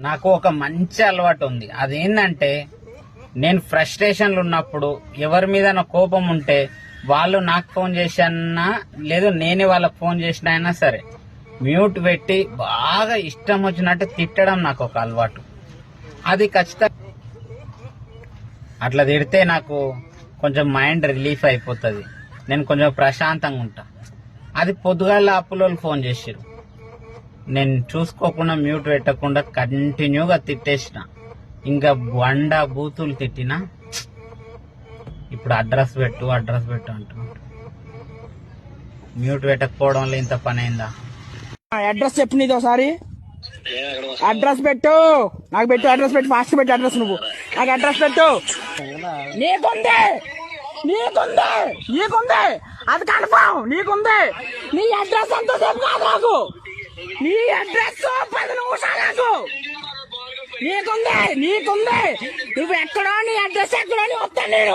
నాకు ఒక మంచి అలవాటు ఉంది. అదేంటంటే నేను ఫ్రస్ట్రేషన్లు ఉన్నప్పుడు ఎవరి మీద నా కోపం ఉంటే వాళ్ళు నాకు ఫోన్ చేసినా లేదు నేనే వాళ్ళకి ఫోన్ చేసినా అయినా సరే మ్యూట్ పెట్టి బాగా ఇష్టం వచ్చినట్టు తిట్టడం నాకు ఒక అలవాటు. అది ఖచ్చితంగా అట్లా తిడితే నాకు కొంచెం మైండ్ రిలీఫ్ అయిపోతుంది. నేను కొంచెం ప్రశాంతంగా ఉంటా. అది పొద్దుగాల అప్పులోళ్ళు ఫోన్ చేసిరు, నేను చూసుకోకుండా మ్యూట్ పెట్టకుండా కంటిన్యూగా తిట్టేసిన. ఇంకా బండ బూతులు తిట్టినా. ఇప్పుడు అడ్రస్ పెట్టు అంటున్నాడు. మ్యూట్ పెట్టకపోవడం వల్ల ఇంత పని అయిందా? అడ్రస్ చెప్పు నీది ఒకసారి. అడ్రస్ పెట్టు, నాకు పెట్టు అడ్రస్ పెట్టు, ఫాస్ట్ పెట్టు అడ్రస్. నువ్వు నాకు అడ్రస్ పెట్టు. నీకుంది అది కన్ఫర్మ్, నీకుంది. నీ అడ్రస్ అంతా సేపు కాదు నాకు. నీ అడ్రస్ 10 నిమిషాలకు నీకుంది. నువ్వు ఎక్కడో నీ అడ్రస్ ఎక్కడో వస్తాను నేను.